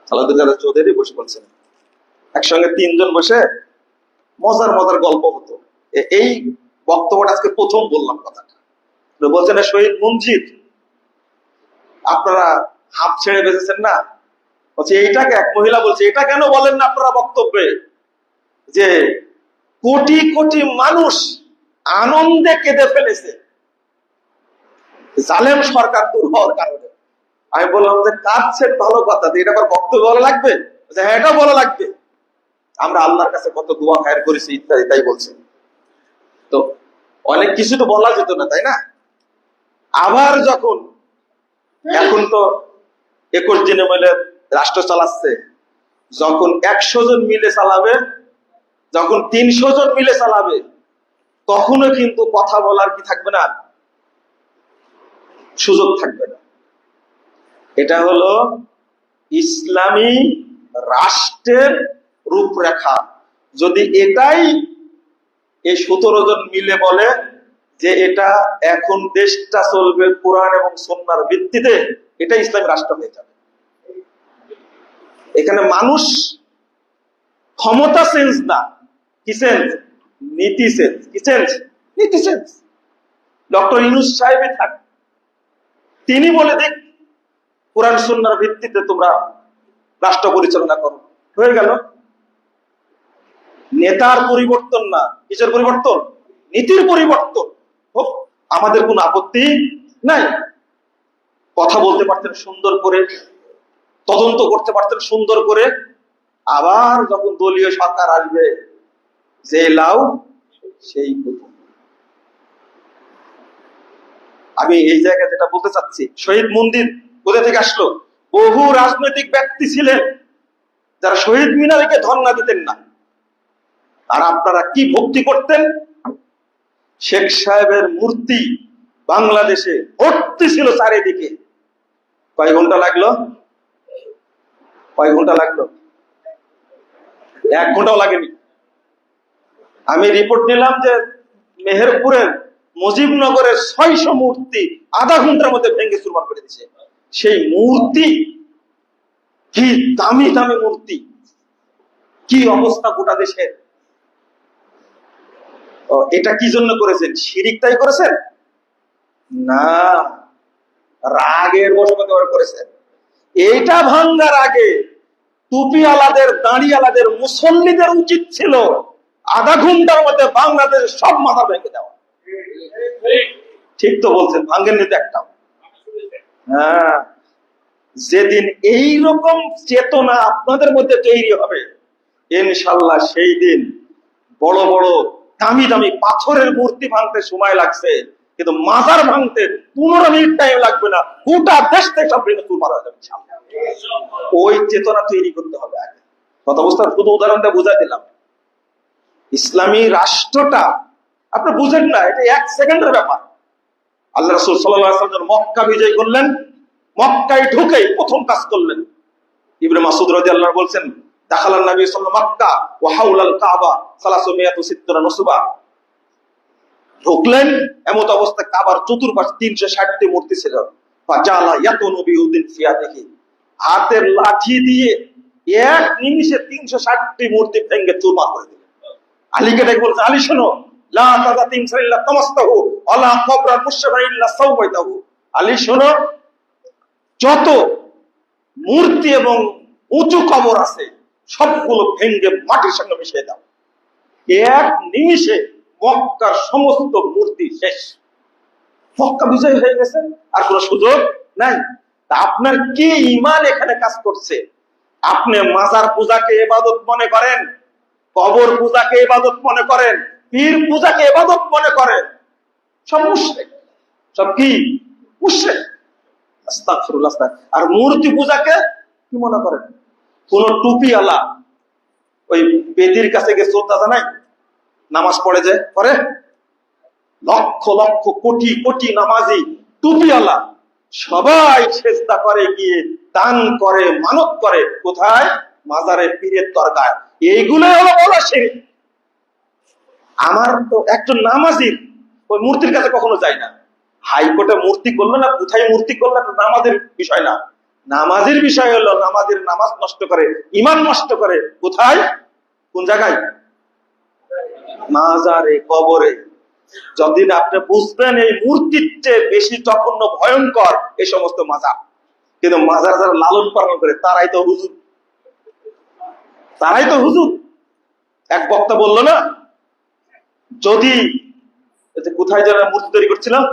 সালাউদ্দিন কাদের চৌধুরী বসে বলছেন, একসঙ্গে 3 জন বসে মজার মজার গল্প হতো। এই বক্তব্যটা আজকে প্রথম বললাম কথাটা। বলছেন শহীদ মঞ্জির, আপনারা হাফ ছেড়ে বেঁচেছেন না? বলছে এইটাকে, এক মহিলা বলছে এটা কেন বলেন না আপনারা বক্তব্যে, যে কোটি কোটি মানুষ আনন্দে কেঁদে ফেলেছে জালেম সরকার দূর হওয়ার কারণে। আমি বললাম যে কাঁদছেন ভালো কথা, এটা আবার বক্তব্য বলা লাগবে? হ্যাঁ, এটা বলা লাগবে। আমরা আল্লাহর কাছে কত দোয়া খায়ের করেছি ইত্যাদি, তাই বলছে। তো অনেক কিছু তো বলা যেত না, তাই না? আবার যখন এখন তো 21 দিনে মিলে রাষ্ট্র চালাচ্ছে, যখন 100 জন মিলে চালাবে, যখন 300 জন মিলে চালাবে, তখনও কিন্তু কথা বলার কি থাকবে না, সুযোগ থাকবে না। এটা হলো ইসলামী রাষ্ট্রের রূপরেখা। যদি এটাই এই 17 জন মিলে বলে যে এটা এখন দেশটা চলবে কোরআন এবং সুন্নাহর ভিত্তিতে, এটা ইসলামী রাষ্ট্র হয়ে যাবে। এখানে মানুষ ক্ষমতা চেঞ্জ না, কি চেঞ্জ? নীতি চেঞ্জ। কি চেঞ্জ? নীতি চেঞ্জ। ডক্টর ইউনূস সাহেবই থাক, তিনি বলে দেখ কোরআন সুন্নাহর ভিত্তিতে তোমরা রাষ্ট্র পরিচালনা করো, হয়ে গেল। নেতার পরিবর্তন না, কিসের পরিবর্তন? নীতির পরিবর্তন হোক, আমাদের কোনো আপত্তি নাই। কথা বলতে পারতেন সুন্দর করে, তদন্ত করতে পারতেন সুন্দর করে। আবার যখন দলীয় সরকার আসবে, যে লাউ সেই কুতুব। আমি এই জায়গায় যেটা বলতে চাচ্ছি, শহীদ মন্দির কোথা থেকে আসলো? বহু রাজনৈতিক ব্যক্তি ছিলেন যারা শহীদ মিনারকে ধর্ণা দিতেন না, আর আপনারা কি ভক্তি করতেন? শেখ সাহেবের মূর্তি বাংলাদেশে ভর্তি ছিল চারিদিকে। কয় ঘন্টা লাগলো? কয় ঘন্টা লাগলো? 1 ঘন্টাও লাগেনি। আমি রিপোর্ট নিলাম যে মেহেরপুরের মুজিবনগরের 600 মূর্তি আধা ঘন্টার মধ্যে ভেঙে চুরমার করে দিচ্ছে। সেই মূর্তি কি দামি দামি মূর্তি, কি অবস্থা গোটা দেশের। এটা কি জন্য করেছেন? শিরিক তাই করেছেন না, রাগের বশবর্তী করেছেন। এইটা ভাঙ্গার আগে টুপিওয়ালাদের, দাঁড়িওয়ালাদের, মুসল্লিদের উচিত ছিল আধা ঘন্টার মধ্যে বাংলাদেশের সব মাথা ভেঙে দেওয়া। ঠিক তো বলছেন, ভাঙ্গেন নিতে একটাও। হ্যাঁ, যেদিন এই রকম চেতনা আপনাদের মধ্যে তৈরি হবে, ইনশাল্লাহ সেই দিন বড় বড় দামি দামি পাথরের মূর্তি ভাঙতে সময় লাগছে, কিন্তু মাজার ভাঙতে 15 মিনিট টাইম লাগবে না, গোটা দেশ থেকে সব ভেঙে চুরমার হয়ে যাবে। ওই চেতনা তৈরি করতে হবে আগে। কথা বুঝতে, শুধু উদাহরণটা বুঝাই দিলাম। ইসলামী রাষ্ট্রটা আপনি বুঝেন না, এটা 1 সেকেন্ডের ব্যাপার। আল্লাহ রাসূল সাল্লাল্লাহু আলাইহি ওয়াসাল্লাম মক্কা বিজয় করলেন, মক্কায় ঢুকে প্রথম কাজ করলেন, ইবনে মাসউদ রাদিয়াল্লাহু আনহু বলছেন, দাখালান নবী সাল্লাল্লাহু আলাইহি ওয়াসাল্লাম মক্কা ওয়া হাওলাল কাবা 360 নুসবা। ঢুকলেন, এমত অবস্থায় কাবার চতুর্পাশ 360টি মূর্তি ছিল। ফাজালা ইয়াতুনু বিউদিন ফিয়াতিহি, হাতের লাঠি দিয়ে 1 নিমিষে 360টি মূর্তি ভেঙে চুরমার করে দিলেন। আলীকে ডেকে বলছে, আলী শোনো, লা তাদা তিনসা ইল্লা তামাসতাহু ওয়ালা কবরা মুশবা ইল্লা সাওয়াইতাহু। আলী শোনো, যত মূর্তি এবং উঁচু কবর আছে সবগুলো ভেঙে মাটির সঙ্গে মিশিয়ে দাও। 1 নিমিষে মক্কার সমস্ত মূর্তি শেষ। মক্কা বিজয় হয়ে গেছে, আর কোনো সুযোগ নাই। তা আপনার কি ঈমান এখানে কাজ করছে? আপনি মাজার পূজাকে ইবাদত মনে করেন, কবর পূজাকে ইবাদত মনে করেন, পীর পূজাকে ইবাদত মনে করেন, সব মুশরিক। সব কি? মুশরিক। আস্তাগফিরুল্লাহ। আর মূর্তি পূজাকে কি মনে করেন? কোন টুপিওয়ালা ওই বেদির কাছে গিয়ে শ্রদ্ধা জানায়, নামাজ পড়ে যে করে, লক্ষ লক্ষ কোটি কোটি নামাজি টুপিওয়ালা সবাই সেজদা করে, গিয়ে দান করে, মানত করে, কোথায়? মাজারে, পীরের দরগায়। এইগুলো হলো বড় শিরক। আমার তো একজন নামাজির ওই মূর্তির কাছে কখনো যায় না। হাইকোর্টে মূর্তি করলো না, কোথায় মূর্তি করলো, নামাজের বিষয় না। নামাজের বিষয় হলো নামাজের নামাজ নষ্ট করে, ঈমান নষ্ট করে, কোথায়? কোন জায়গায়? মাজারে, কবরে। যতদিন আপনি বুঝবেন এই মূর্তির চেয়ে বেশি জঘন্য, ভয়ঙ্কর এই সমস্ত মাজার। কিন্তু মাজার যারা লালন পালন করে তারাই তো হুজুর, তারাই তো হুজুর। এক বক্তা বললো না, যদি কোথায় যারা মূর্তি তৈরি করছিলাম,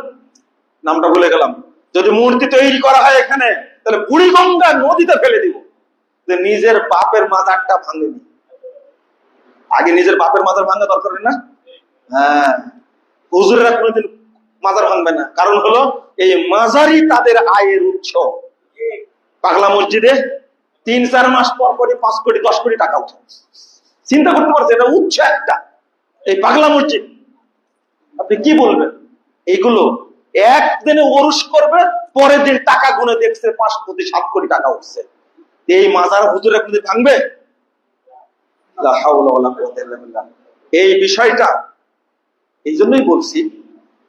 নামটা ভুলে গেলাম, যদি মূর্তি তৈরি করা হয় এখানে, তাহলে বুড়িগঙ্গা নদীতে ফেলে দিব। যে নিজের বাপের মাজারটা ভাঙেনি, আগে নিজের বাপের মাজার ভাঙা দরকার না? হ্যাঁ, হুজুরেরা কোনোদিন মাজার ভাঙবে না, কারণ হলো এই মাজারই তাদের আয়ের উৎস। পাগলা মসজিদে 3-4 মাস পর পরই 5 কোটি 10 কোটি টাকা উঠে। চিন্তা করতে পারছেন, এটা উৎস একটা, এই পাগলা মসজিদ। আপনি কি বলবেন? এইগুলো একদিনে ওরস করবে, পরের দিন টাকা গুনে দেখছে 5 কোটি 7 কোটি টাকা উঠছে। এই মাজার হুজুর একদিন ভাঙবে? লা হাওলা ওয়ালা কুওয়াতা ইল্লা বিল্লাহ। এই বিষয়টা এই জন্যই বলছি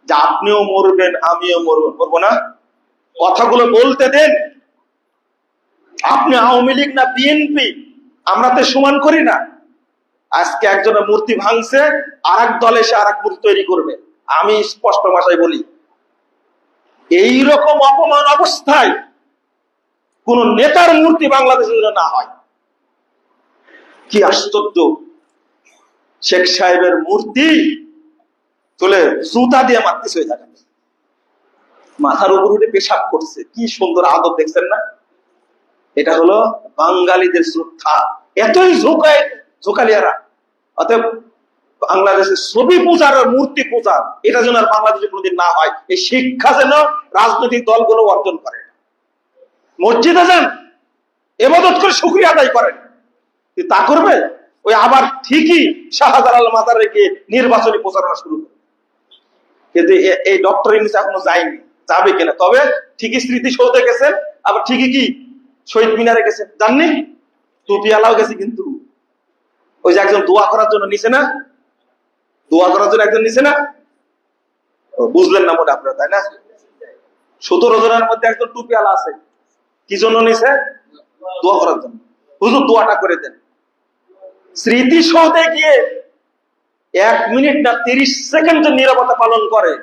যে আপনিও মরবেন, আমিও মরবো না, কথাগুলো বলতে দেন। আপনি আওয়ামী লীগ না বিএনপি, আমরা তো সমান করি না। আজকে একজনের মূর্তি ভাঙছে, আর এক দল এসে আর এক মূর্তি তৈরি করবে। আমি স্পষ্ট ভাষায় বলি, এইরকম অপমান অবস্থায় কোন নেতার মূর্তি বাংলাদেশে যেন না হয়। কি আশ্চর্য! শেখ সাহেবের মূর্তি তুলে জুতা দিয়ে মারতেছে, ওই জায়গায় মাথার উপর উঠে পেশাব করছে। কি সুন্দর আদব, দেখছেন না? এটা হলো বাঙালিদের শ্রদ্ধা। এতই ঝোকালিয়ারা। অতএব বাংলাদেশের ছবি পূজার আর মূর্তি পূজা, এটা যেন আর বাংলাদেশে কোনোদিন না হয়, এই শিক্ষা যেন রাজনৈতিক দলগুলো অর্জন করে। মসজিদে যান, ইবাদত করে শুকরিয়া আদায় করেন, তা করবে ওই আবার ঠিকই শাহজালাল মাজারে গিয়ে নির্বাচনী প্রচারণা শুরু করে। কিন্তু এই ডক্টর ইউনূস এখনো যায়নি, যাবে কিনা। তবে ঠিকই স্মৃতিসৌধে গেছেন, আবার ঠিকই কি শহীদ মিনারে গেছেন, জাননি টুপিওয়ালাও গেছে। কিন্তু ওই যে একজন দোয়া করার জন্য নিছে না, দোয়া করার জন্য একজন নিছে না, বুঝলেন না মনে আপনারা, তাই না? 17 জনের মধ্যে একজন টুপিওয়ালা আছে। কি জন্য নিছে? দোয়া করার জন্য। হুজুর দোয়াটা করে দেন। স্মৃতিসৌধে গিয়ে 1 মিনিট না 30 সেকেন্ড নীরবতা পালন করে,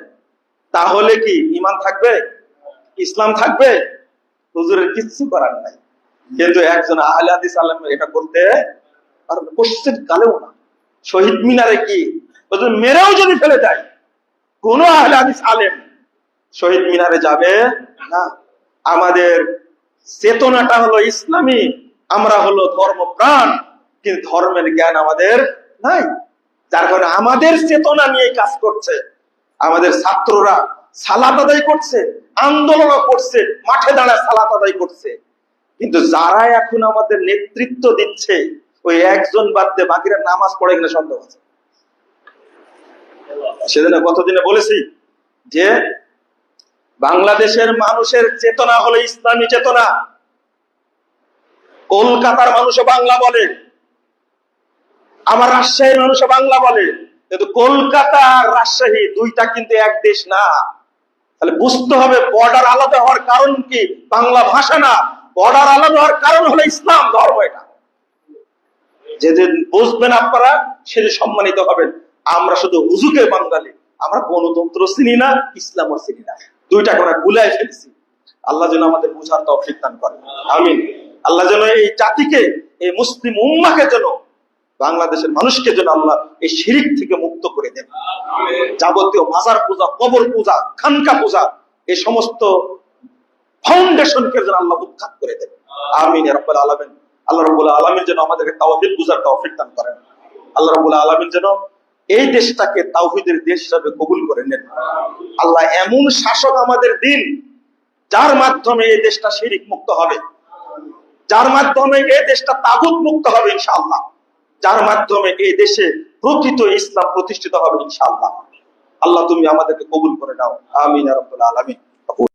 তাহলে কি ঈমান থাকবে? ইসলাম থাকবে? হুজুরের কিচ্ছু করার নাই। কিন্তু একজন আহলে হাদিস আলেম এটা করতে আর কোশ্চেন কালেও না। শহীদ মিনারে কি হুজুর মেরেও যদি ফেলে যায়, কোন আহলে হাদিস আলেম শহীদ মিনারে যাবে না। আমাদের চেতনাটা হলো ইসলামী, আমরা হলো ধর্মপ্রাণ, কিন্তু ধর্মের জ্ঞান আমাদের নাই। যার কারণে আমাদের চেতনা নিয়ে কাজ করছে। আমাদের ছাত্ররা সালাত আদায় করছে, আন্দোলন করছে, মাঠে দাঁড়ায় সালাত আদায় করছে। কিন্তু যারা এখন আমাদের নেতৃত্ব দিচ্ছে, ওই একজন বাদ দিয়ে বাকিরা নামাজ পড়ে কিনা সন্দেহ আছে। সেদিন গতদিনে বলেছি যে বাংলাদেশের মানুষের চেতনা হলো ইসলামী চেতনা। কলকাতার মানুষও বাংলা বলে, আমার রাজশাহীর মানুষও বাংলা বলে, কিন্তু কলকাতা আর রাজশাহী দুইটা কিন্তু এক দেশ না। তাহলে বুঝতে হবে বর্ডার আলাদা হওয়ার কারণ কি বাংলা ভাষা না, বর্ডার আলাদা হওয়ার কারণ হলো ইসলাম ধর্ম। এটা যেদিন বুঝবেন আপনারা, সেদিন সম্মানিত হবেন। আমরা শুধু হুজুকে বাঙালি, আমরা গণতন্ত্র চিনি না, ইসলামও চিনি না, দুইটা করে গুলাই ফেলছি। আল্লাহ যেন আমাদের বুঝার তৌফিক দান করেন, আমিন। আল্লাহ যেন এই জাতিকে, এই মুসলিম উম্মাহকে যেন, বাংলাদেশের মানুষকে যেন আল্লাহ এই শিরিক থেকে মুক্ত করে দেন। যাবতীয় মাজার পূজা, কবর পূজা, খানকা পূজা, এই সমস্ত ফাউন্ডেশনকে যেন আল্লাহ উৎখাত করে দেন, আমিন ইয়া রাব্বাল আলামিন। আল্লাহ রাব্বুল আলামিন যেন আমাদেরকে তাওহীদ বুঝার তৌফিক দান করেন। আল্লাহ রাব্বুল আলামিন যেন এই দেশটাকে তাওহীদের দেশ হিসেবে কবুল করে নেন। আল্লাহ এমন শাসক আমাদের দিন, যার মাধ্যমে এই দেশটা শিরিক মুক্ত হবে, যার মাধ্যমে এই দেশটা তাগুত মুক্ত হবে ইনশাআল্লাহ, যার মাধ্যমে এই দেশে প্রকৃত ইসলাম প্রতিষ্ঠিত হবে ইনশাআল্লাহ। আল্লাহ তুমি আমাদেরকে কবুল করে নাও, আমিন ইয়া রাব্বাল আলামিন।